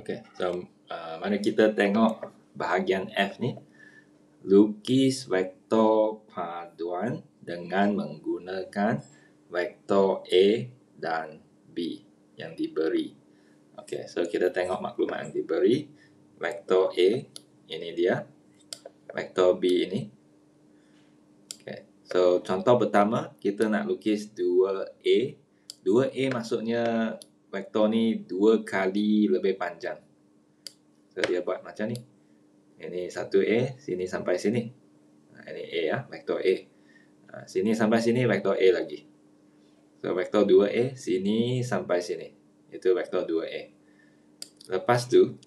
Okey, so mari kita tengok bahagian F ni. Lukis vektor paduan dengan menggunakan vektor A dan B yang diberi. Okey, so kita tengok maklumat yang diberi. Vektor A, ini dia. Vektor B ini. Okey, so contoh pertama, kita nak lukis 2A. 2A maksudnya vektor ni 2 kali lebih panjang. So, dia buat macam ni. Ini 1A, sini sampai sini. Ini A ya, vektor A. Sini sampai sini, vektor A lagi. So, vektor 2A, sini sampai sini. Itu vektor 2A. Lepas tu,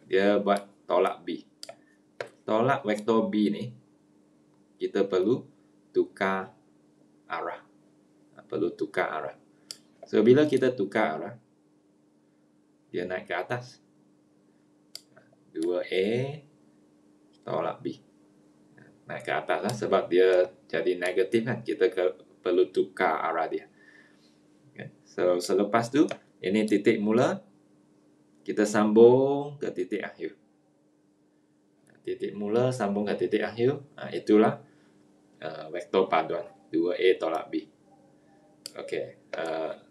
dia buat tolak B. Tolak vektor B ni, kita perlu tukar arah. Perlu tukar arah. So, bila kita tukar arah, dia naik ke atas. 2A tolak B. Naik ke atas lah, sebab dia jadi negatif kan. Kita perlu tukar arah dia. Okay. So, selepas tu, ini titik mula. Kita sambung ke titik akhir. Titik mula sambung ke titik akhir. Itulah vektor paduan. 2A tolak B. Okey.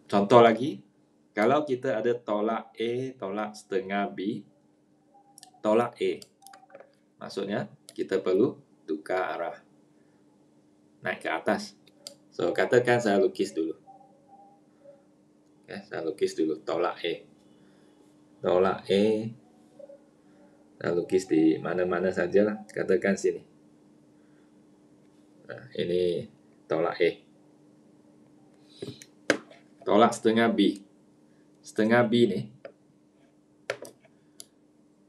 Contoh lagi. Kalau kita ada tolak A, tolak setengah B, tolak A. Maksudnya, kita perlu tukar arah. Naik ke atas. So, katakan saya lukis dulu. Okay, saya lukis dulu. Tolak A. Tolak A. Saya lukis di mana-mana sajalah. Katakan sini. Ini tolak A. Tolak setengah B. Setengah B ni.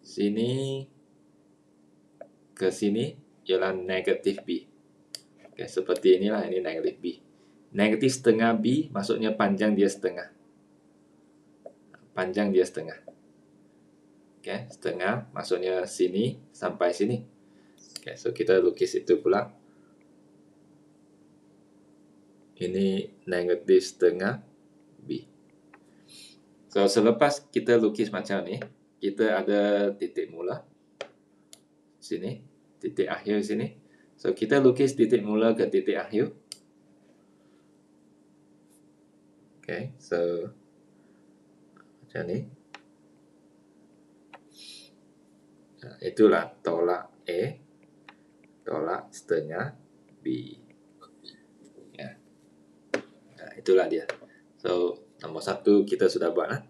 Sini ke sini ialah negatif B. Okay, seperti inilah, ini negatif B. Negatif setengah B maksudnya panjang dia setengah. Panjang dia setengah. Okay, setengah maksudnya sini sampai sini. Okay, so kita lukis itu pula. Ini negatif setengah B. So, selepas kita lukis macam ni, kita ada titik mula. Sini. Titik akhir sini. So, kita lukis titik mula ke titik akhir. Okay, so macam ni. Itulah tolak A, tolak setengah B. Ya. Itulah dia. So, nombor 1 kita sudah buat lah.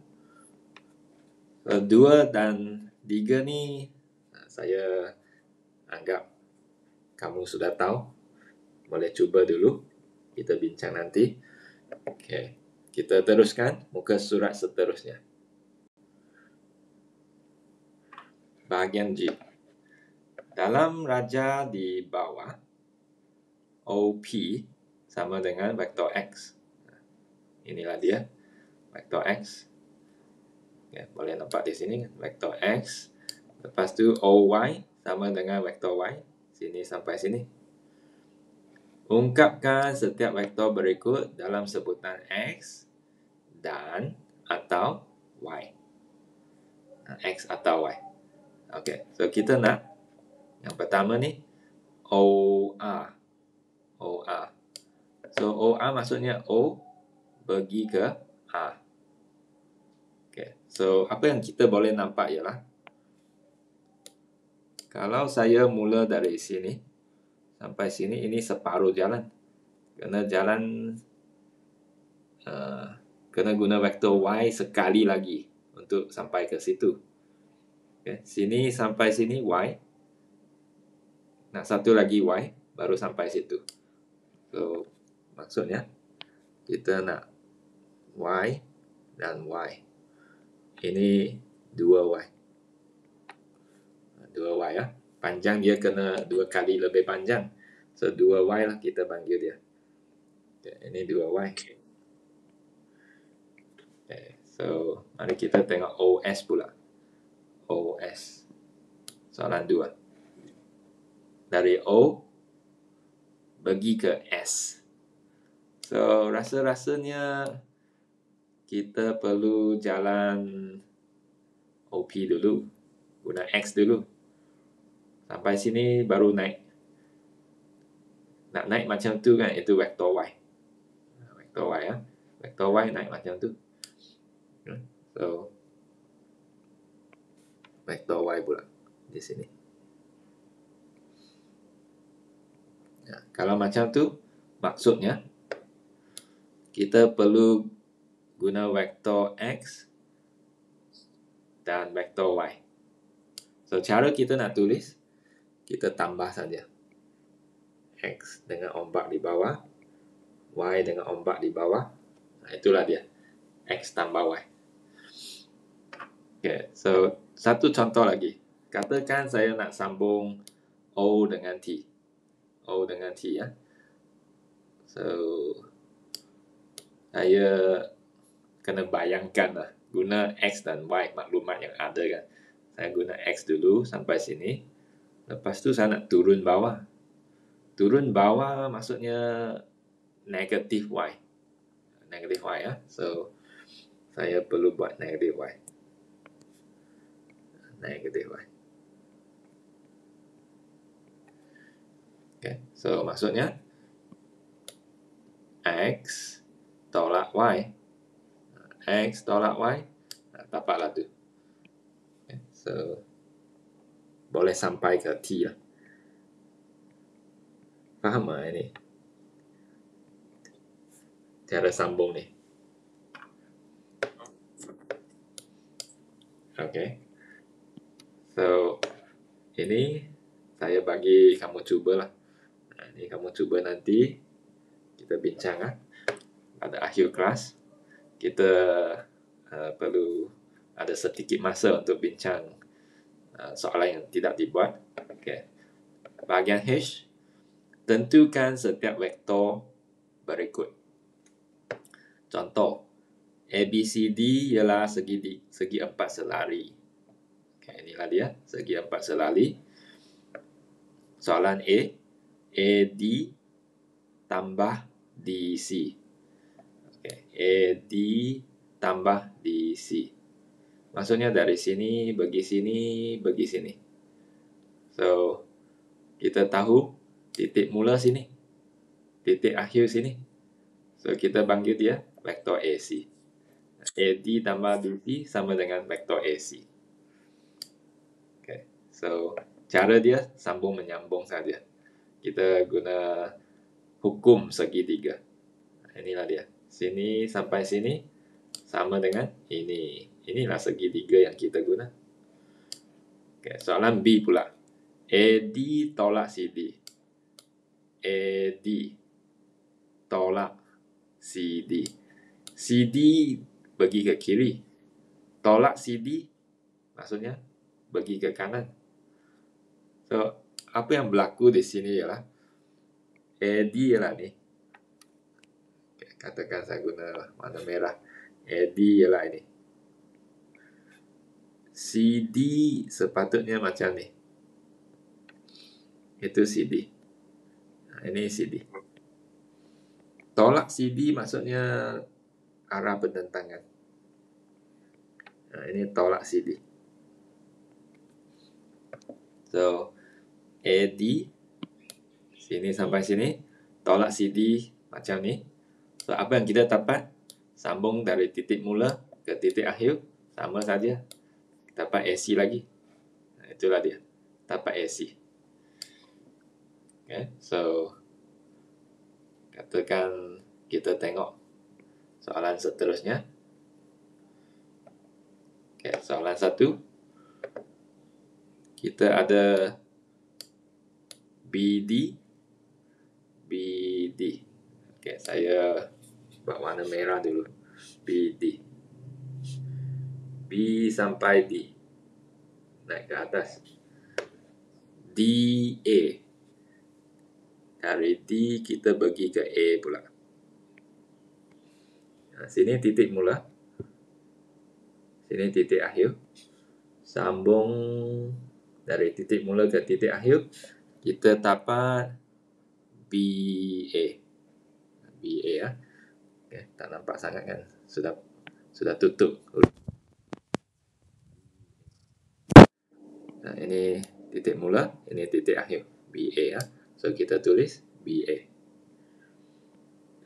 So, 2 dan 3 ni saya anggap kamu sudah tahu. Boleh cuba dulu. Kita bincang nanti. Okey. Kita teruskan muka surat seterusnya. Bahagian G. Dalam raja di bawah, OP sama dengan vektor X. Inilah dia. Vektor X. Okay, boleh nampak di sini. Vektor X. Lepas tu OY sama dengan vektor Y. Sini sampai sini. Ungkapkan setiap vektor berikut dalam sebutan X dan atau Y. X atau Y. Okey, so kita nak yang pertama ni OR. OR. So OR maksudnya O bagi ke R. Okey, so apa yang kita boleh nampak ialah kalau saya mula dari sini sampai sini, ini separuh jalan. Kena jalan, kena guna vektor Y sekali lagi untuk sampai ke situ. Okay. Sini sampai sini Y. Nak satu lagi Y, baru sampai situ. So, maksudnya, kita nak Y dan Y. Ini 2Y. 2Y ya. Panjang dia kena 2 kali lebih panjang. So, 2Y lah kita panggil dia. Okay, ini 2Y. Okay, so, mari kita tengok OS pula. OS. Soalan 2. Dari O, pergi ke S. So, rasa-rasanya kita perlu jalan OP dulu. Guna X dulu. Sampai sini baru naik. Nak naik macam tu kan, itu vektor Y. Vektor Y ya. Vektor Y naik macam tu. So, vektor Y pula di sini. Ya, kalau macam tu, maksudnya kita perlu guna vektor X dan vektor Y. So, cara kita nak tulis, kita tambah saja. X dengan ombak di bawah, Y dengan ombak di bawah. Nah, itulah dia. X tambah Y. Okay, so satu contoh lagi. Katakan saya nak sambung O dengan T. O dengan T ya. So, saya kena bayangkan lah. Guna X dan Y, maklumat yang ada kan. Saya guna X dulu sampai sini. Lepas tu saya nak turun bawah. Turun bawah maksudnya negatif Y. Negatif Y ya. So, saya perlu buat negatif Y. Negatif Y. Okay. So, maksudnya X tolak Y. X tolak Y. Nah, dapatlah tu. Okay. So, boleh sampai ke T lah. Faham tak ini? Cara sambung ni. Okay. So, ini saya bagi kamu cubalah. Nah, ini kamu cuba nanti kita bincang lah. Pada akhir kelas, kita perlu ada sedikit masa untuk bincang soalan yang tidak dibuat. Okay. Bahagian H, tentukan setiap vektor berikut. Contoh, ABCD ialah segi 4 selari. Okay, inilah dia, segi 4 selari. Soalan A, AD tambah DC. Okay, AD tambah DC. Maksudnya dari sini, pergi sini, pergi sini. So, kita tahu titik mula sini, titik akhir sini. So, kita panggil dia vektor AC. AD tambah DC sama dengan vektor AC. Okay. So, cara dia sambung menyambung saja. Kita guna hukum segitiga. Inilah dia. Sini sampai sini sama dengan ini. Inilah segitiga yang kita guna. Okay. Soalan B pula. AD tolak CD. AD tolak CD. CD pergi ke kiri. Tolak CD maksudnya pergi ke kanan. So, apa yang berlaku di sini ialah AD ialah ni. Okay, katakan saya guna warna merah. AD ialah ini. CD sepatutnya macam ni. Itu CD. Nah, ini CD. Tolak CD maksudnya arah bertentangan. Nah, ini tolak CD. So, AD sini sampai sini, tolak CD macam ni. So, apa yang kita dapat? Sambung dari titik mula ke titik akhir, sama saja. Dapat AC lagi. Nah, itulah dia. Dapat AC. Okay, so katakan kita tengok soalan seterusnya. Okay, soalan 1. Kita ada BD. BD. Okay, saya buat warna merah dulu. BD. B sampai D. Naik ke atas. DA. Dari D kita pergi ke A pula. Nah, sini titik mula. Sini titik akhir. Sambung dari titik mula ke titik akhir. Kita dapat BA. BA ya. Okay, tak nampak sangat kan? Sudah tutup. Nah, ini titik mula, ini titik akhir, BA ya. So kita tulis BA.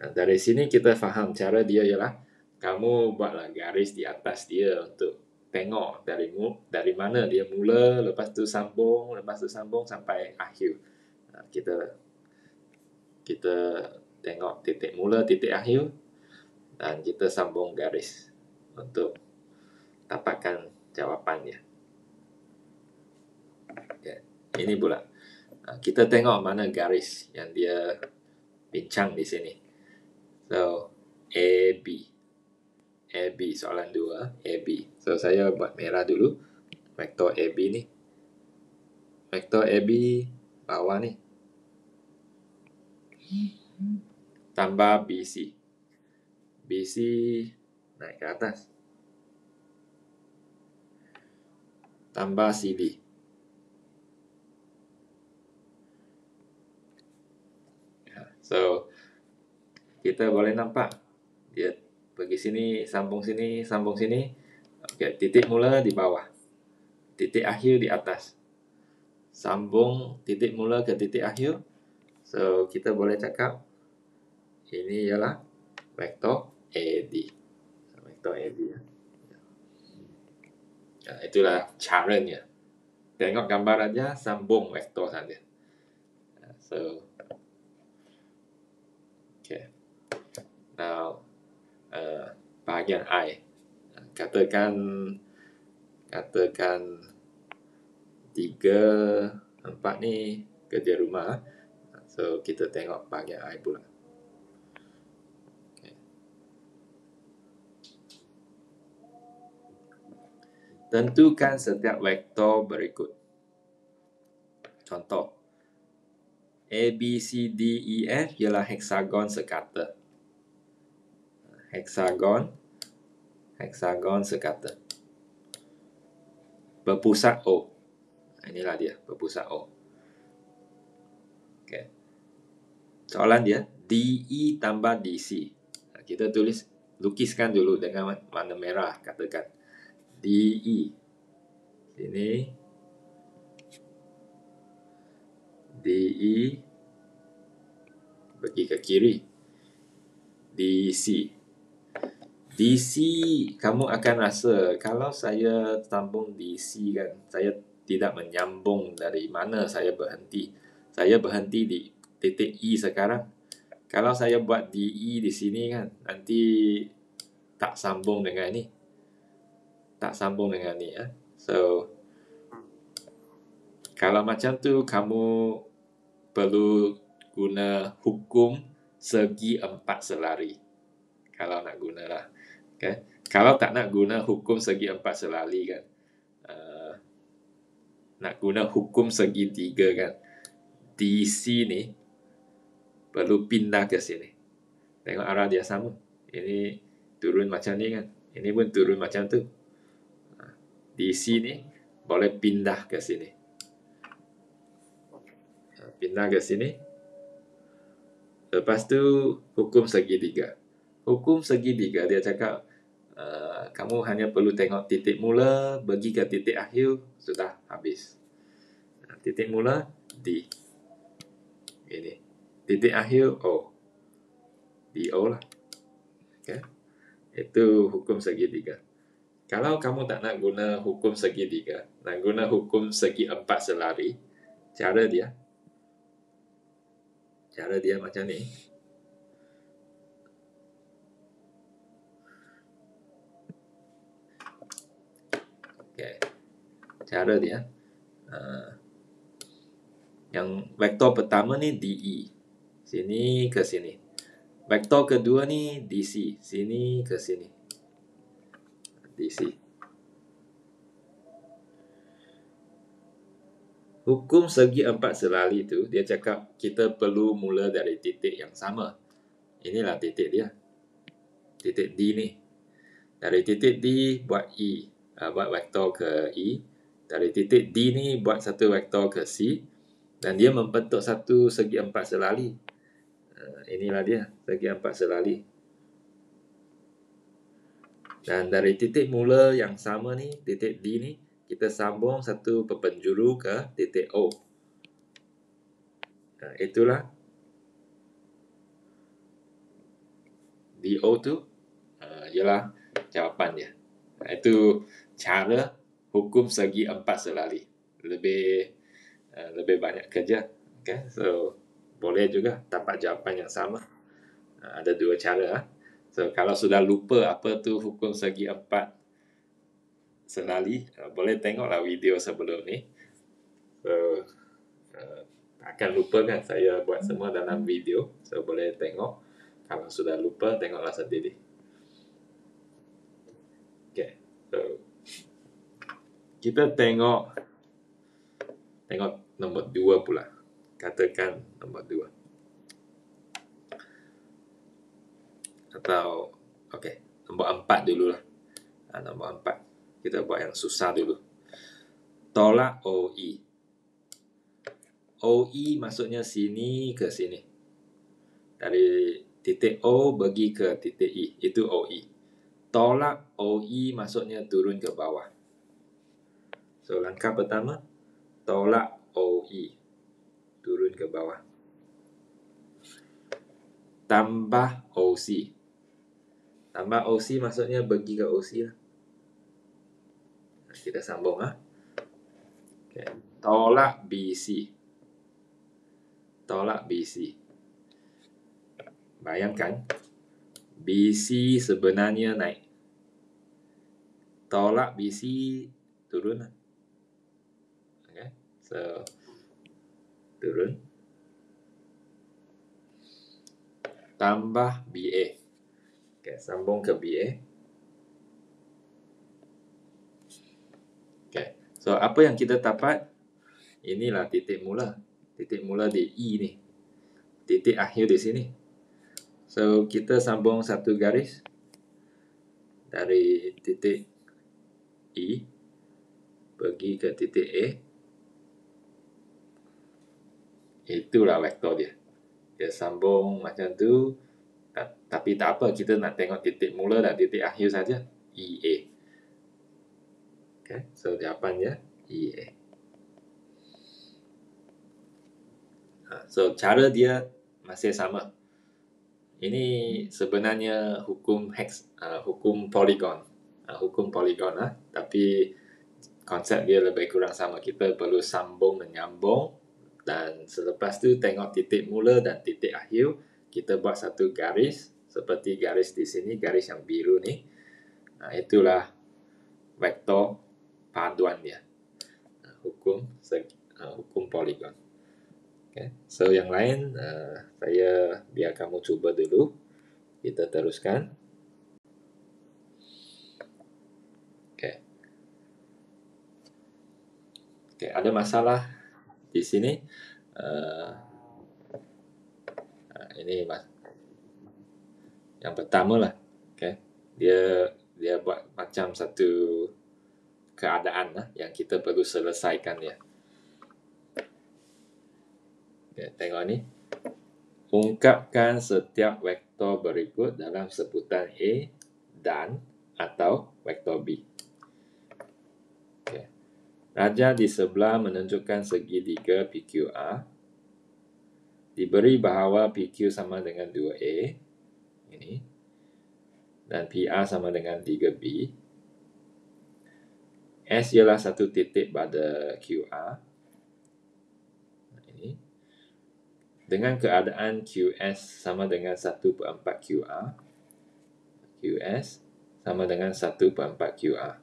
Nah, dari sini kita faham cara dia ialah kamu buatlah garis di atas dia untuk tengok dari mana dia mula, lepas tu sambung sampai akhir. Nah, kita tengok titik mula, titik akhir, dan kita sambung garis untuk dapatkan jawapannya. Okay. Ini pula. Kita tengok mana garis yang dia bincang di sini. So, AB. AB soalan 2, AB. So, saya buat merah dulu. Vektor AB ni. Vektor AB bawah ni. Tambah BC. BC naik ke atas. Tambah CD. So, kita boleh nampak dia pergi sini, sambung sini, sambung sini. Okay, titik mula di bawah. Titik akhir di atas. Sambung titik mula ke titik akhir. So, kita boleh cakap ini ialah vektor AD. Vektor AD ya. Itulah caranya. Tengok gambar aja, sambung vektor saja. So, okay. Now, bahagian I. Katakan 3, 4 ni kerja rumah. So, kita tengok bahagian I pula. Okay. Tentukan setiap vektor berikut. Contoh, A, B, C, D, E, F ialah heksagon sekata. Heksagon sekata. Berpusat O. Inilah dia, berpusat O. Okay. Soalan dia, DE tambah DC. Kita lukiskan dulu dengan warna merah, katakan. DE. Sini. DE pergi ke kiri. DC. DC, kamu akan rasa kalau saya sambung DC kan, saya tidak menyambung dari mana saya berhenti. Saya berhenti di titik E sekarang. Kalau saya buat DE di sini kan, nanti tak sambung dengan ni. Tak sambung dengan ni ya. So, kalau macam tu, kamu perlu guna hukum segi 4 selari. Kalau nak guna lah. Okay. Kalau tak nak guna hukum segi 4 selari kan, nak guna hukum segi 3 kan, DC ni perlu pindah ke sini. Tengok arah dia sama. Ini turun macam ni kan. Ini pun turun macam tu. DC ni boleh pindah ke sini. Pindah ke sini. Lepas tu hukum segi 3. Hukum segi 3 dia cakap kamu hanya perlu tengok titik mula, pergi ke titik akhir, sudah habis. Titik mula D. Ini. Titik akhir O. DO lah. Okay. Itu hukum segi 3. Kalau kamu tak nak guna hukum segi 3, nak guna hukum segi 4 selari, cara dia macam ni. Okay. Cara dia yang vektor pertama ni DE, sini ke sini. Vektor kedua ni DC, sini ke sini. DC. Hukum segi 4 selari tu dia cakap kita perlu mula dari titik yang sama. Inilah titik dia. Titik D ni. Dari titik D buat E, buat vektor ke E. Dari titik D ni buat satu vektor ke C, dan dia membentuk satu segi 4 selari. Inilah dia, segi 4 selari. Dan dari titik mula yang sama ni, titik D ni, kita sambung satu perpenjuru ke titik O. Itulah DO tu ialah jawapan dia. Itu cara hukum segi empat selari. Lebih banyak kerja. Okay? So, boleh juga dapat jawapan yang sama. Ada dua cara. So, kalau sudah lupa apa tu hukum segi empat selari, boleh tengoklah video sebelum ni. So, akan lupa kan, saya buat semua dalam video. So, boleh tengok. Kalau sudah lupa, tengoklah sendiri. Okay. So, kita tengok nombor 2 pula. Katakan nombor 2. Atau, okay, nombor 4 dululah. Nombor 4. Kita buat yang susah dulu. Tolak OE. OE maksudnya sini ke sini. Dari titik O pergi ke titik E. Itu OE. Tolak OE maksudnya turun ke bawah. So, langkah pertama, tolak OE. Turun ke bawah. Tambah OC. Tambah OC maksudnya pergi ke OC lah. Kita sambung lah. Okay. Tolak BC. Tolak BC. Bayangkan, BC sebenarnya naik. Tolak BC turun lah. Okay. So, turun. Tambah BA. Okay, sambung ke BA. Okay. So, apa yang kita dapat? Inilah titik mula. Titik mula di E ni. Titik akhir di sini. So, kita sambung satu garis dari titik E pergi ke titik A. Itulah vektor dia. Dia sambung macam tu. Tapi tak apa, kita nak tengok titik mula dan titik akhir saja. EA. Okay, so jawapannya EA. So, cara dia masih sama. Ini sebenarnya hukum hukum poligon. Hukum poligon lah. Tapi konsep dia lebih kurang sama. Kita perlu sambung menyambung. Dan selepas tu tengok titik mula dan titik akhir. Kita buat satu garis. Seperti garis di sini. Garis yang biru ni. Itulah vektor paduan dia. Hukum poligon. Okay. So, yang lain saya biar kamu cuba dulu. Kita teruskan. Okay. Okay, ada masalah di sini. Ini yang pertama lah. Okay. Dia buat macam satu keadaan lah yang kita perlu selesaikan dia. Okay, tengok ni. Ungkapkan setiap vektor berikut dalam sebutan A dan atau vektor B. Okay. Raja di sebelah menunjukkan segitiga PQR. Diberi bahawa PQ sama dengan 2A. Ini. Dan PR sama dengan 3B. S ialah satu titik pada QR. Dengan keadaan QS sama dengan 1/4 QR. QS sama dengan 1/4 QR.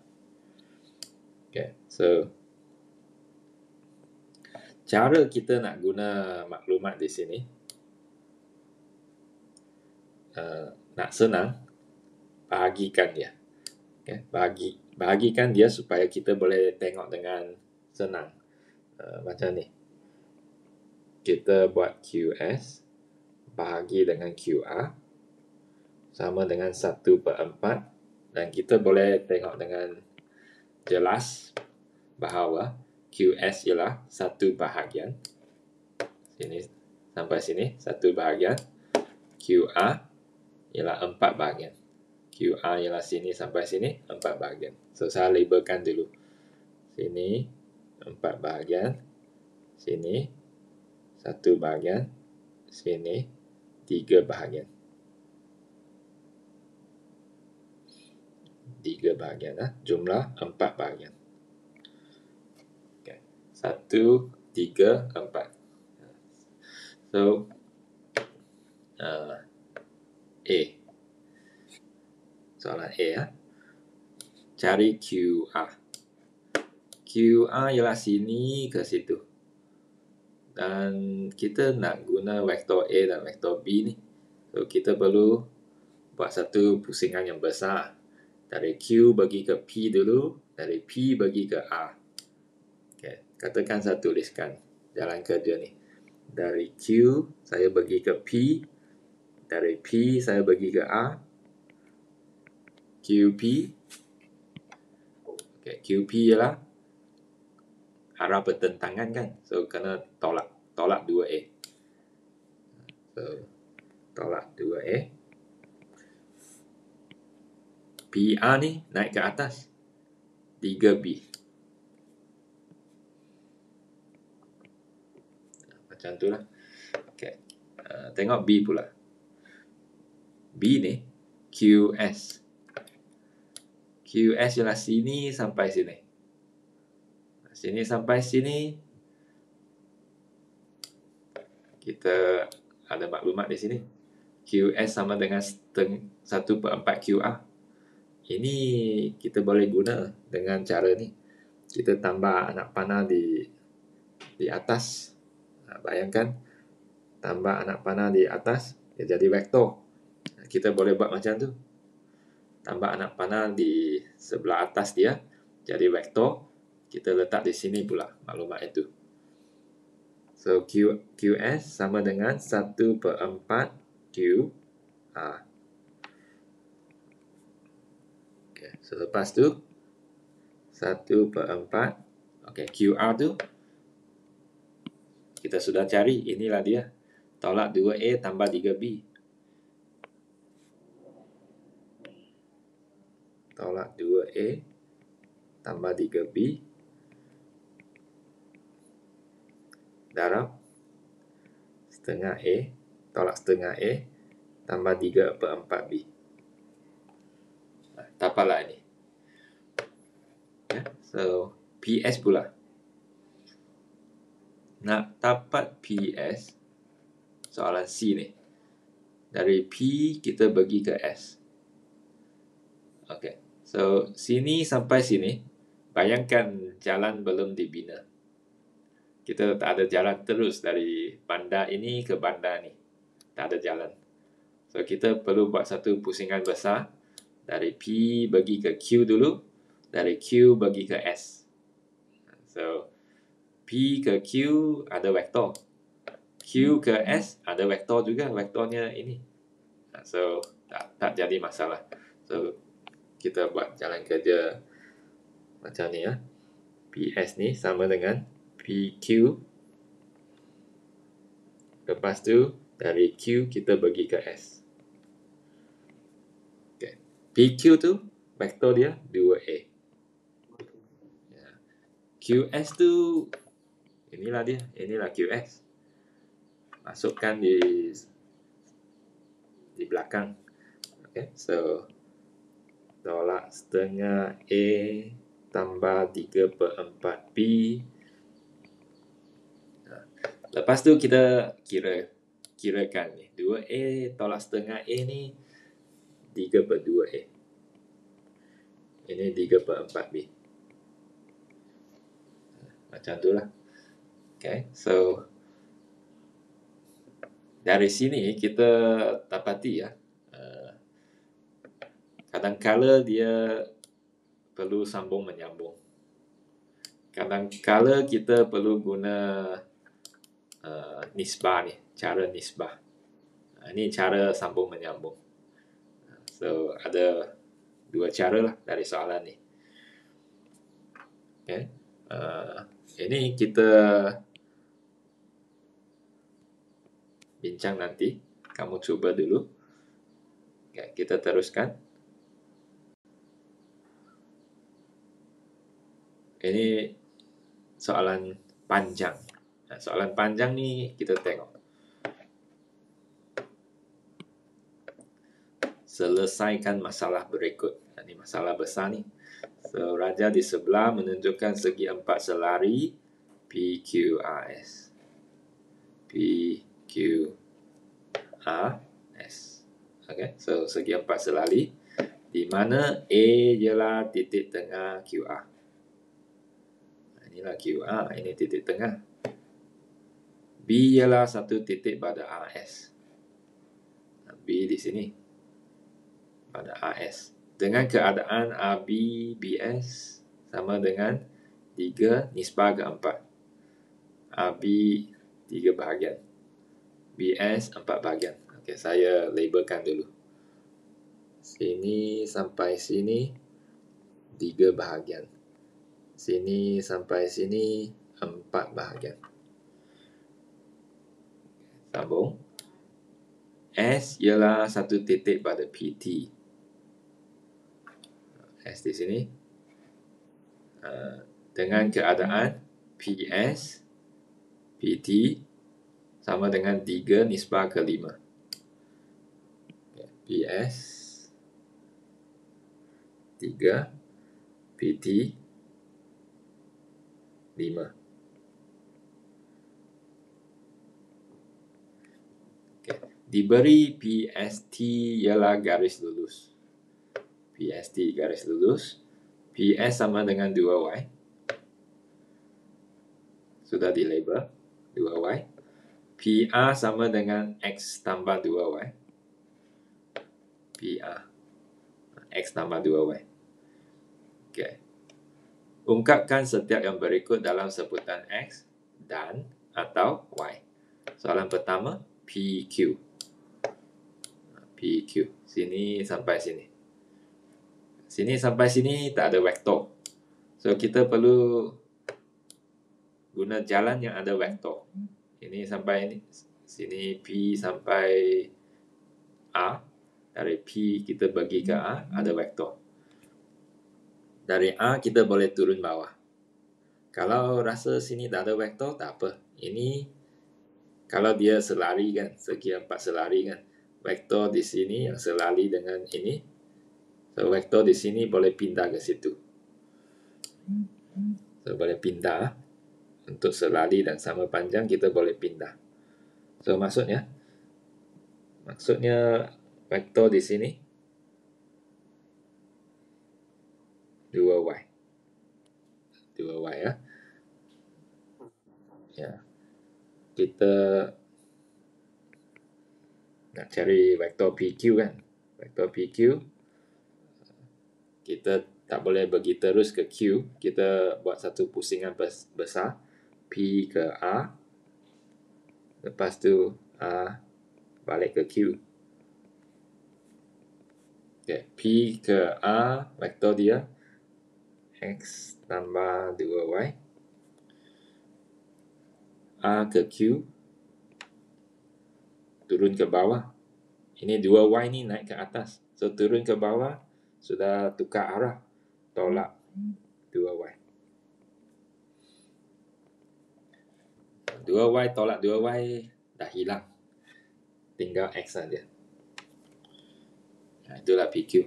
Okay, so cara kita nak guna maklumat di sini, nak senang, bahagikan dia. Okay, bahagikan dia supaya kita boleh tengok dengan senang. Macam ni. Kita buat QS bahagi dengan QR sama dengan 1/4 dan kita boleh tengok dengan jelas bahawa QS ialah 1 bahagian. Sini sampai sini 1 bahagian. QR ialah 4 bahagian. QR ialah sini sampai sini 4 bahagian. So, saya labelkan dulu. Sini 4 bahagian. Sini 1 bahagian. Sini 3 bahagian. 3 bahagian lah. Jumlah 4 bahagian. Okay. 1, 3, 4. So, A. Soalan A ya. Cari QR. QR ialah sini ke situ. Dan kita nak guna vektor A dan vektor B ni. So, kita perlu buat satu pusingan yang besar. Dari Q bagi ke P dulu. Dari P bagi ke R. Okay. Katakan saya tuliskan jalan kerja ni. Dari Q saya bagi ke P. Dari P saya bagi ke R. QP. Okay. QP ialah arah bertentangan kan. So, kena tolak. Tolak 2A. So, tolak 2A. PR ni naik ke atas. 3B. Macam tu lah. Okay. Tengok B pula. B ni QS. QS ialah sini sampai sini. Sini sampai sini. Kita ada maklumat di sini. QS sama dengan 1/4 QR. Ini kita boleh guna dengan cara ni. Kita tambah anak panah di atas. Bayangkan tambah anak panah di atas, dia jadi vektor. Kita boleh buat macam tu. Tambah anak panah di sebelah atas dia, jadi vektor. Kita letak di sini pula maklumat itu. So, QS sama dengan 1/4 QR. Okay. So, lepas tu 1/4. Okay, QR tu kita sudah cari. Inilah dia. Tolak 2A tambah 3B. Tolak 2A tambah 3B. Darab setengah A. Tolak setengah A tambah 3/4B. Dapatlah ini. So, PS pula. Nak dapat PS, soalan C ni. Dari P kita bagi ke S. Okay. So, sini sampai sini. Bayangkan jalan belum dibina. Kita tak ada jalan terus dari bandar ini ke bandar ni. Tak ada jalan. So, kita perlu buat satu pusingan besar. Dari P bagi ke Q dulu. Dari Q bagi ke S. So, P ke Q ada vektor. Q ke S ada vektor juga. Vektornya ini. So, tak jadi masalah. So, kita buat jalan kerja macam ni ya. PS ni sama dengan PQ. Lepas tu, dari Q kita bagi ke S. Okay. PQ tu, vektor dia 2A. QS tu, inilah dia. Inilah QS. Masukkan di belakang. Okay. So, tolak setengah A tambah 3/4B. Lepas tu kita kirakan ni. 2A tolak setengah A ni 3/2A. Ini 3/4B. Macam tu lah. Okay. So, dari sini kita dapati ya. Kadang-kala dia perlu sambung menyambung. Kadang-kala kita perlu guna nisbah ni, cara nisbah. Ini cara sambung menyambung. So, ada dua cara lah dari soalan ni. Okay. Ini kita bincang nanti. Kamu cuba dulu. Okay, kita teruskan. Ini soalan panjang. Nah, soalan panjang ni kita tengok. Selesaikan masalah berikut. Ini masalah besar ni. So, raja di sebelah menunjukkan segi empat selari PQRS. PQRS. Okay, so segi empat selari di mana A ialah titik tengah QR. Inilah QR, ini titik tengah. B ialah satu titik pada RS. B di sini pada RS. Dengan keadaan AB, BS sama dengan 3 nisbah ke 4. AB 3 bahagian. BS 4 bahagian. Okey, saya labelkan dulu. Sini sampai sini 3 bahagian. Sini sampai sini 4 bahagian. Sambung. S ialah satu titik pada PT. S di sini. Dengan keadaan PS, PT sama dengan 3 nisbah ke 5. PS 3, PT 5. Diberi PST ialah garis lurus. PST garis lurus. PS sama dengan 2Y. Sudah dilabel 2Y. PR sama dengan X tambah 2Y. PR X tambah 2Y. Okay. Ungkapkan setiap yang berikut dalam sebutan X dan atau Y. Soalan pertama, PQ. PQ. Sini sampai sini. Sini sampai sini tak ada vektor. So, kita perlu guna jalan yang ada vektor. Ini sampai ini. Sini P sampai A. Dari P kita bagi ke A, ada vektor. Dari A kita boleh turun bawah. Kalau rasa sini tak ada vektor, tak apa. Ini kalau dia selari kan, segi 4 selari kan. Vektor di sini yang selari dengan ini. So, vektor di sini boleh pindah ke situ. So, boleh pindah. Untuk selari dan sama panjang, kita boleh pindah. So, maksudnya vektor di sini 2Y. 2Y ya. Ya. Kita nak cari vektor PQ kan. Vektor PQ kita tak boleh pergi terus ke Q. Kita buat satu pusingan besar. P ke A. Lepas tu A balik ke Q. Okay. P ke A, vektor dia X tambah 2Y. A ke Q. Turun ke bawah. Ini 2Y ni naik ke atas. So, turun ke bawah. Sudah tukar arah. Tolak 2Y. 2Y tolak 2Y dah hilang. Tinggal X saja. Nah, itulah PQ.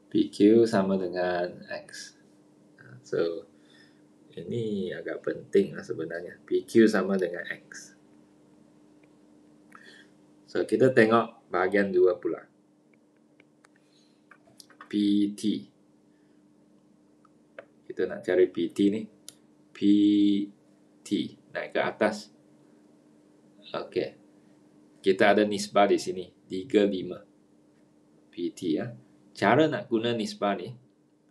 PQ sama dengan X. So, ini agak penting lah sebenarnya. PQ sama dengan X. So, kita tengok bahagian 2 pula. PT. Kita nak cari PT ni. PT. Naik ke atas. Okey. Kita ada nisbah di sini. 3, 5. PT ya. Cara nak guna nisbah ni,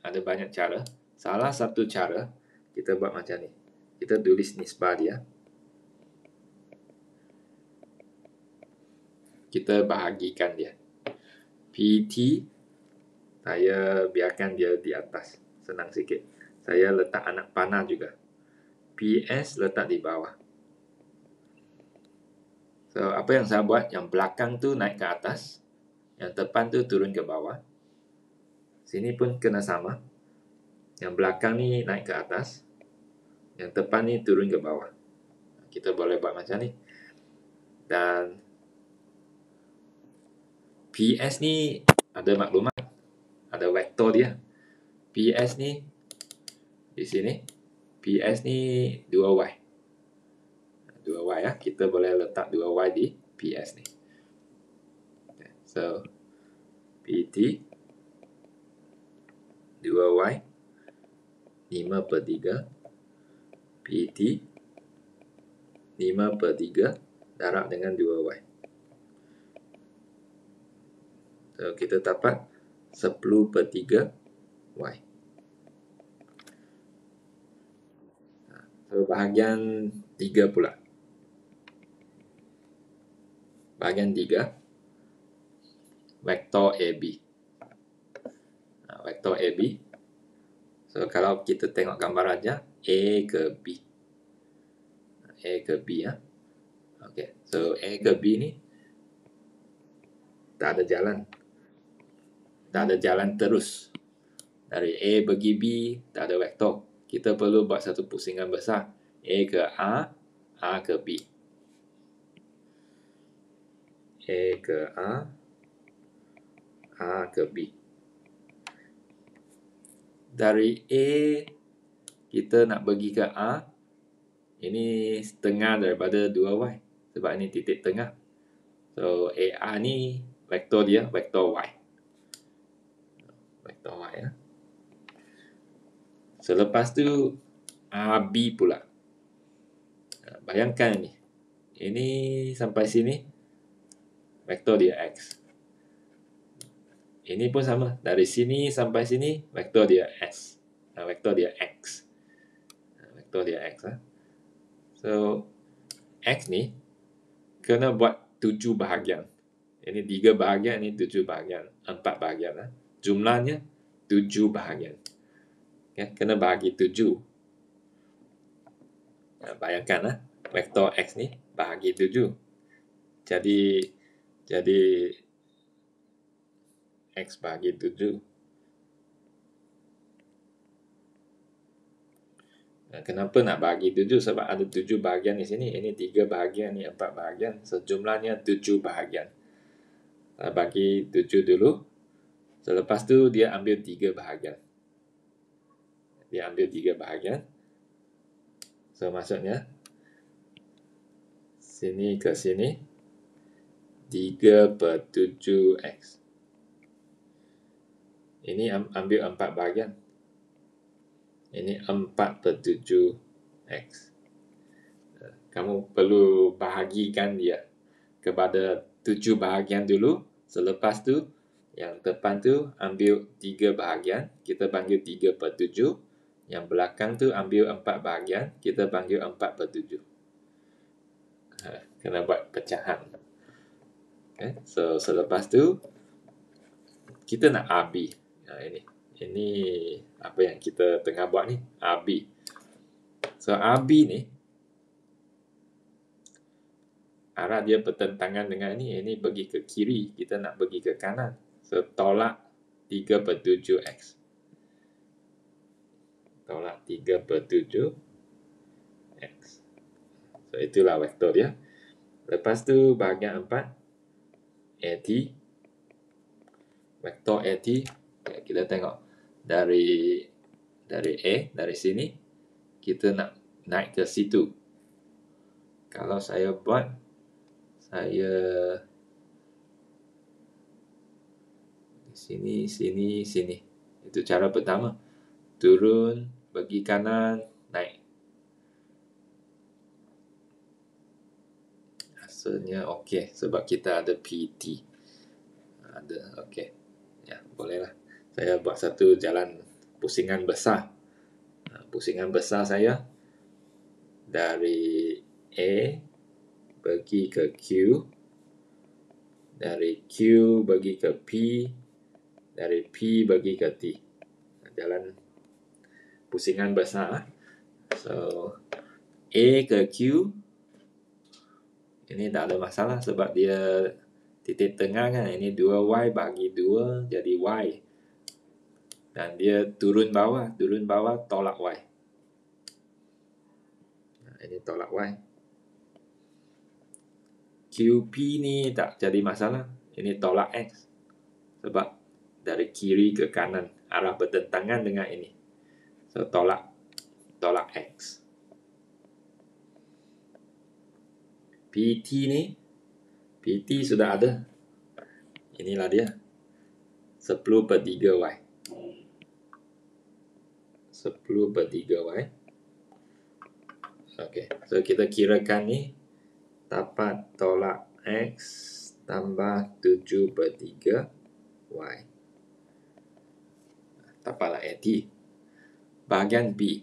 ada banyak cara. Salah satu cara, kita buat macam ni. Kita tulis nisbah dia. Kita bahagikan dia. PT, saya biarkan dia di atas. Senang sikit. Saya letak anak panah juga. PS letak di bawah. So, apa yang saya buat? Yang belakang tu naik ke atas. Yang depan tu turun ke bawah. Sini pun kena sama. Yang belakang ni naik ke atas, yang depan ni turun ke bawah. Kita boleh buat macam ni. Dan PS ni ada maklumat, ada vektor dia. PS ni di sini, PS ni 2Y. 2Y ya, kita boleh letak 2Y di PS ni. So, PT 2Y 5/3 PT 5/3 darab dengan 2Y. So, kita dapat 10/3 Y. So, bahagian 3 pula. Bahagian 3, vektor AB. Vektor AB. So, kalau kita tengok gambar aja, A ke B. A ke B ya. Okay. So, A ke B ni tak ada jalan. Tak ada jalan terus. Dari A pergi B, tak ada vektor. Kita perlu buat satu pusingan besar. A ke A ke B. A ke A ke B. Dari A, kita nak pergi ke A, ini setengah daripada 2Y. Sebab ini titik tengah. So, A ni vektor dia, vektor Y. Vektor Y ya. Selepas tu, AB pula. Bayangkan ni. Ini sampai sini, vektor dia X. Ini pun sama. Dari sini sampai sini, vektor dia S. Vektor dia X. Vektor dia X. So, X ni, kena buat 7 bahagian. Ini 3 bahagian, ini 7 bahagian. 4 bahagian. Jumlahnya 7 bahagian. Okay, kena bahagi 7. Bayangkan vektor X ni bahagi 7. Jadi X bahagi 7. Kenapa nak bahagi 7? Sebab ada 7 bahagian di sini. Ini 3 bahagian, ini 4 bahagian. Sejumlahnya 7 bahagian. Bagi 7 dulu. Selepas tu dia ambil 3 bahagian. Dia ambil 3 bahagian. So maksudnya sini ke sini 3/7X. Ini ambil 4 bahagian. Ini 4/7X. Kamu perlu bahagikan dia kepada 7 bahagian dulu. Selepas tu yang depan tu ambil 3 bahagian. Kita panggil 3/7. Yang belakang tu ambil 4 bahagian. Kita panggil 4/7. Kena buat pecahan. Okay. So selepas tu kita nak AB. Ini apa yang kita tengah buat ni, AB. So AB ni arah dia bertentangan dengan ini pergi ke kiri, kita nak pergi ke kanan. So tolak 3/7X. Tolak 3/7X. So itulah vektor dia. Lepas tu bahagian 4, AT. Vektor AT, kita tengok dari A, dari sini kita nak naik ke situ. Kalau saya buat, sini. Itu cara pertama. Turun, pergi kanan, naik. Hasilnya okey sebab kita ada PT. Ada, okey. Ya, bolehlah. Saya buat satu jalan pusingan besar. Pusingan besar saya dari A pergi ke Q, dari Q pergi ke P, dari P pergi ke T. Jalan pusingan besar. So A ke Q ini tak ada masalah sebab dia titik tengah kan. Ini 2Y bagi 2 jadi Y. Dan dia turun bawah tolak Y. Nah, ini tolak Y. QP ni tak jadi masalah. Ini tolak X. Sebab dari kiri ke kanan, arah bertentangan dengan ini. So, tolak X. PT ni, PT sudah ada. Inilah dia. 10/3 Y. 10/3 Y. Okey, so kita kirakan ni dapat tolak X tambah 7/3 Y. Dapatlah AT. Bahagian B.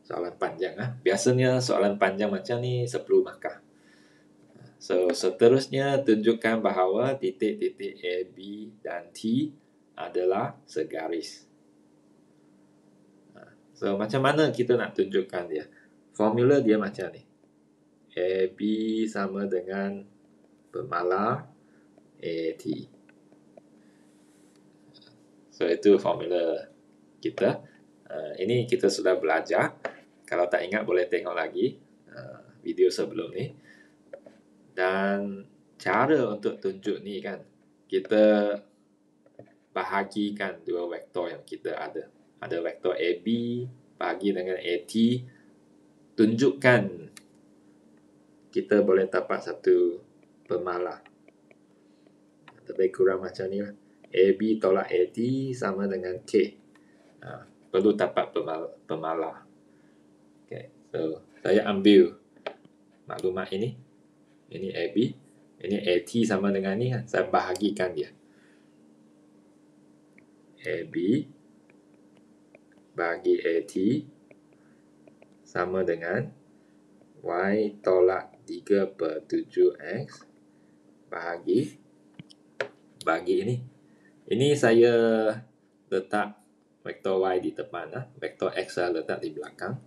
Soalan panjang. Biasanya soalan panjang macam ni 10 markah. So, seterusnya tunjukkan bahawa titik-titik A, B dan T adalah segaris. So, macam mana kita nak tunjukkan dia? Formula dia macam ni. AB sama dengan pemalar AT. So, itu formula kita. Ini kita sudah belajar. Kalau tak ingat boleh tengok lagi video sebelum ni. Dan cara untuk tunjuk ni kan, kita bahagikan dua vektor yang kita ada. Ada vektor AB bahagi dengan AT. Tunjukkan kita boleh dapat satu pemalar. Lebih kurang macam ni lah. AB tolak AT sama dengan K. Perlu dapat pemalar. Okay. So, saya ambil maklumat ini. Ini AB. Ini AT sama dengan ni. Saya bahagikan dia. AB bagi AT sama dengan Y tolak 3/7X bagi ini. Ini saya letak vektor Y di depan. Vektor X saya letak di belakang.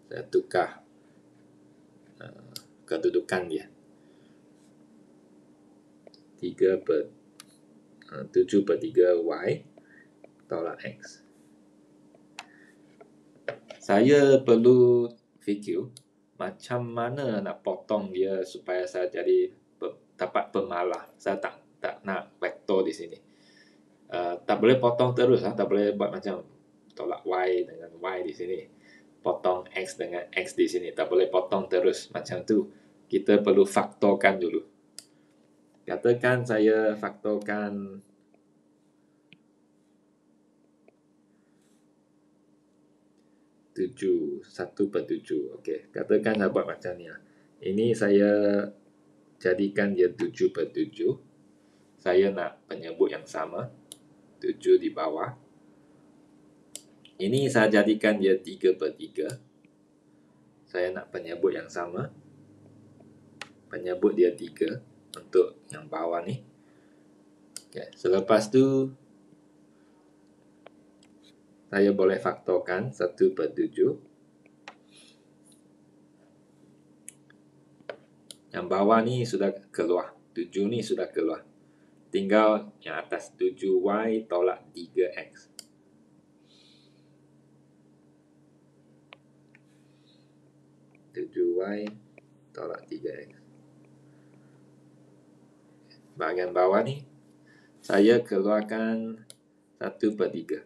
Saya tukar kedudukan dia. 7/3Y tolak X. Saya perlu fikir macam mana nak potong dia supaya saya jadi dapat pemalar. Saya tak nak vektor di sini. Tak boleh potong terus. Tak boleh buat macam tolak Y dengan Y di sini. Potong X dengan X di sini. Tak boleh potong terus macam tu. Kita perlu faktorkan dulu. Katakan saya faktorkan 1/7. Okey, katakan saya buat macam ni. Ini saya jadikan dia 7/7. Saya nak penyebut yang sama. 7 di bawah. Ini saya jadikan dia 3/3. Saya nak penyebut yang sama. Penyebut dia 3 untuk yang bawah ni. Okay. Selepas tu saya boleh faktorkan 1/7. Yang bawah ni sudah keluar. 7 ni sudah keluar. Tinggal yang atas 7Y tolak 3X. Y tolak 3X. Bahagian bawah ni saya keluarkan 1/3.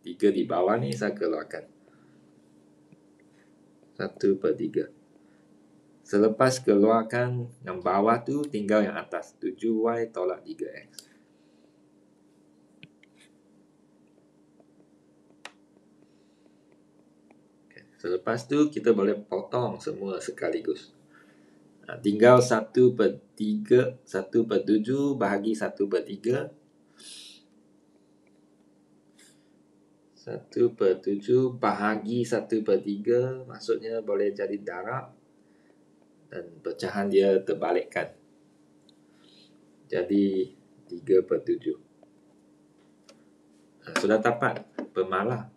3 di bawah ni saya keluarkan 1/3. Selepas keluarkan yang bawah tu, tinggal yang atas 7Y tolak 3X. Selepas tu kita boleh potong semua sekaligus. Tinggal 1/3, 1/7 bahagi 1/3. 1/7 bahagi 1/3 maksudnya boleh jadi darab dan pecahan dia terbalikkan. Jadi 3/7. Sudah dapat pemalar.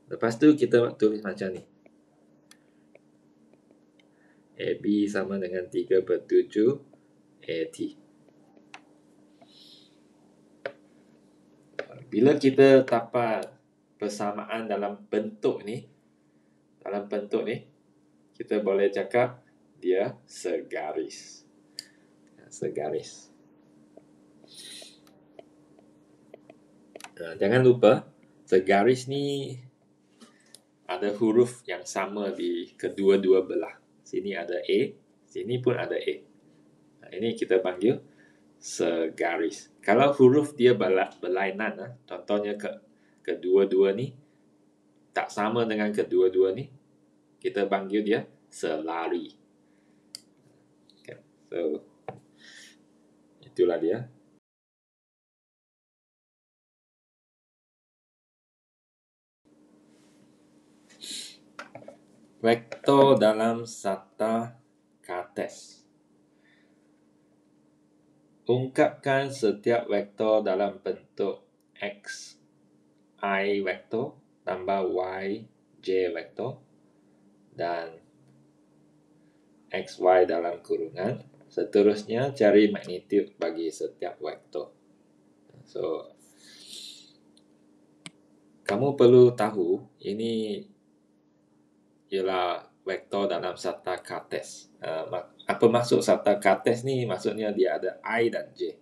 Lepas tu kita tulis macam ni. AB sama dengan 3/7 AT. Bila kita dapat persamaan dalam bentuk ni, kita boleh cakap dia segaris. Segaris. Jangan lupa, segaris ni ada huruf yang sama di kedua-dua belah. Sini ada A, sini pun ada A. Ini kita panggil segaris. Kalau huruf dia berlainan, contohnya kedua-dua ni tak sama dengan kedua-dua ni, kita panggil dia selari. Okay. So, itulah dia. Vektor dalam sata kartes. Ungkapkan setiap vektor dalam bentuk X, I vektor tambah Y, J vektor dan XY dalam kurungan. Seterusnya, cari magnitude bagi setiap vektor. So, kamu perlu tahu ini ialah vektor dalam sata kartes. Apa maksud sata kartes ni? Maksudnya dia ada I dan J.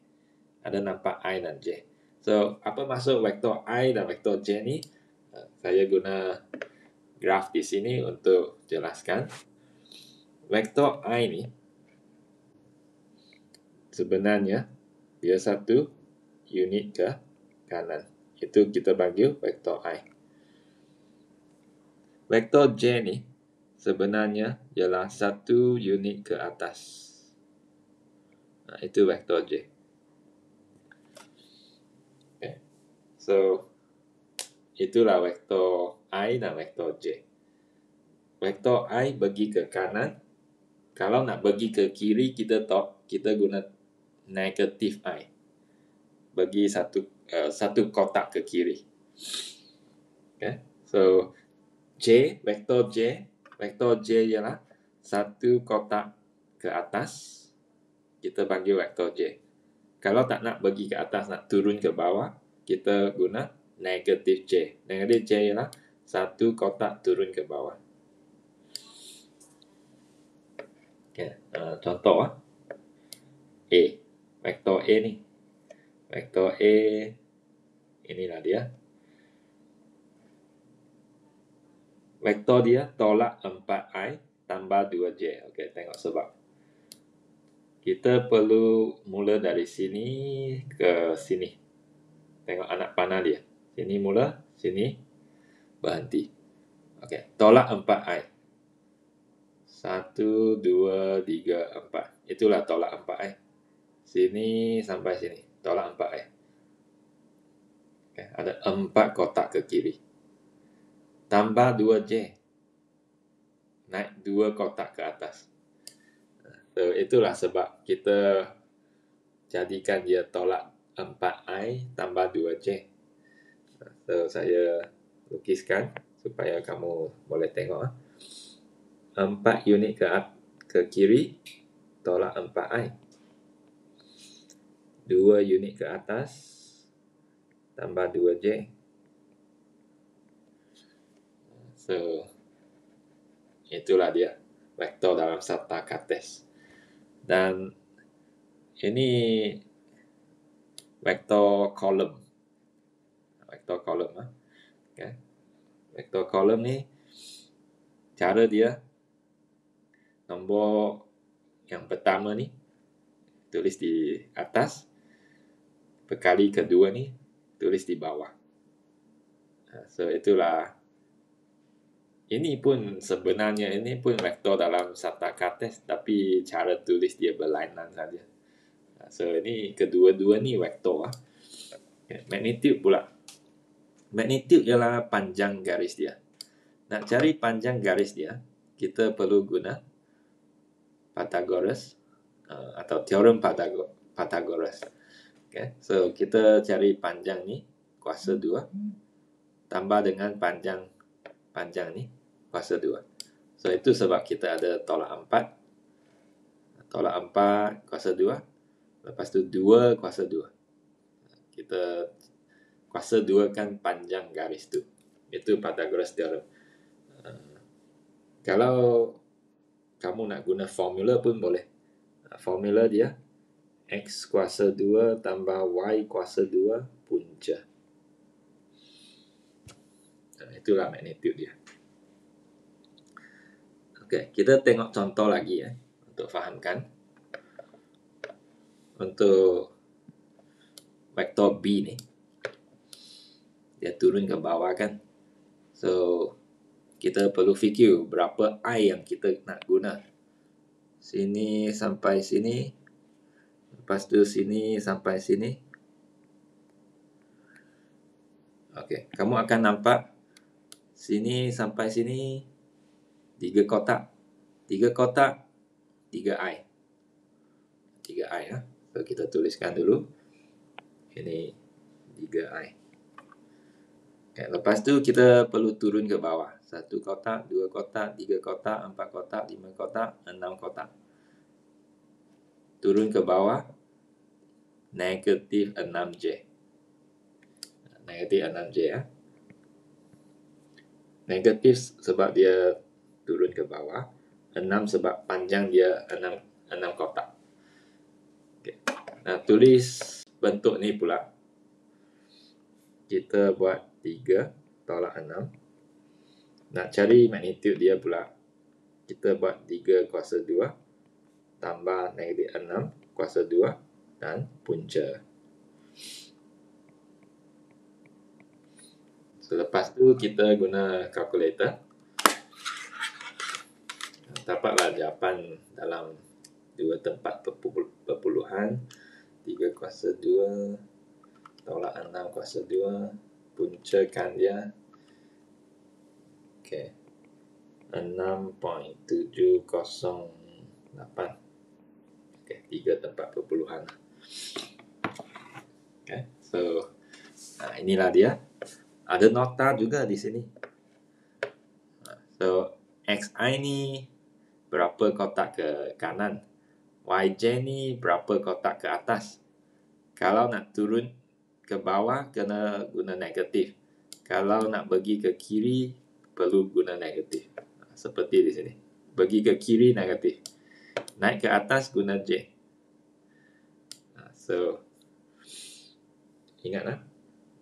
Ada nampak I dan J. So, apa maksud vektor I dan vektor J ni? Saya guna graf di sini untuk jelaskan. Vektor I ni sebenarnya dia satu unit ke kanan. Itu kita panggil vektor I. Vektor J ni sebenarnya ialah satu unit ke atas. Itu vektor J. Okay. So, itulah vektor I dan vektor J. Vektor I pergi ke kanan. Kalau nak pergi ke kiri, kita guna negatif I. Bagi satu kotak ke kiri. Okay. So, vektor J ialah satu kotak ke atas, kita panggil vektor J. Kalau tak nak pergi ke atas, nak turun ke bawah, kita guna negatif J. Negatif J ialah satu kotak turun ke bawah. Okay. Contoh A. Vektor A ni. Vektor A, inilah dia. Vektor dia tolak 4i tambah 2j. Okey, tengok sebab. Kita perlu mula dari sini ke sini. Tengok anak panah dia. Sini mula, sini berhenti. Okey, tolak 4i. 1, 2, 3, 4. Itulah tolak 4i. Sini sampai sini. Tolak 4i. Okay, ada 4 kotak ke kiri. Tambah 2J. Naik 2 kotak ke atas. So, itulah sebab kita jadikan dia tolak 4i tambah 2J. So, saya lukiskan supaya kamu boleh tengok. 4 unit ke kiri, tolak 4i. 2 unit ke atas, tambah 2J. So, itulah dia vektor dalam sata kartes. Dan ini vektor kolom. Vektor kolom. Okay. Vektor kolom ni, cara dia, nombor yang pertama ni, tulis di atas. Perkali kedua ni, tulis di bawah. So, itulah. Ini pun sebenarnya vektor dalam sata kartes, tapi cara tulis dia berlainan saja. So, ini kedua-dua ni vektor. Magnitude pula. Magnitude ialah panjang garis dia. Nak cari panjang garis dia, kita perlu guna Pythagoras atau teorem Pythagoras. Okay. So, kita cari panjang ni, kuasa 2, tambah dengan panjang ni, kuasa 2. So, itu sebab kita ada tolak 4. Tolak 4, kuasa 2. Lepas tu 2, kuasa 2. kuasa 2 kan panjang garis tu. Itu Pythagoras theorem. Kalau kamu nak guna formula pun boleh. Formula dia X kuasa 2 tambah Y kuasa 2 punca. Itulah magnitude dia. Okey, kita tengok contoh lagi ya untuk fahamkan. Untuk vektor B ni, dia turun ke bawah kan. So, kita perlu fikir berapa I yang kita nak guna. Sini sampai sini. Lepas tu sini sampai sini. Okey, kamu akan nampak sini sampai sini 3 kotak. 3 kotak, 3 I. 3 I ya. So, kita tuliskan dulu. Ini 3 I. Okay, lepas tu kita perlu turun ke bawah. 1 kotak, 2 kotak, 3 kotak, 4 kotak, 5 kotak, 6 kotak. Turun ke bawah, negatif 6J. Negatif 6J ya. Negatif sebab dia turun ke bawah. 6 sebab panjang dia 6 kotak. Okay. Nah, tulis bentuk ni pula. Kita buat 3 tolak 6. Nak cari magnitude dia pula. Kita buat 3 kuasa 2 tambah negatif 6 kuasa 2 dan punca. Selepas tu kita guna kalkulator. Dapatlah jawapan dalam 2 tempat perpuluhan. 3 kuasa 2 tolak 6 kuasa 2. Puncakan dia. Okay. 6.708. Okay, 3 tempat perpuluhan. Okay, so inilah dia. Ada nota juga di sini. So XI ni berapa kotak ke kanan, YJ ni berapa kotak ke atas. Kalau nak turun ke bawah kena guna negatif. Kalau nak pergi ke kiri perlu guna negatif. Seperti di sini. Pergi ke kiri negatif. Naik ke atas guna J. So ingatlah,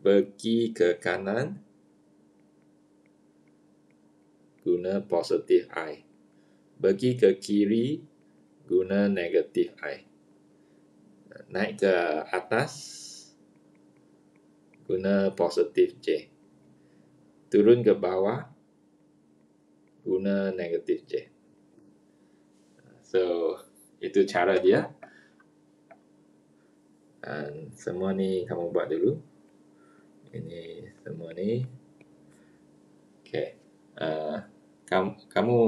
pergi ke kanan guna positif I. Pergi ke kiri guna negatif I. Naik ke atas guna positif J. Turun ke bawah guna negatif J. So, itu cara dia. Dan semua ni kamu buat dulu. Ini semua ni. Okay. Kamu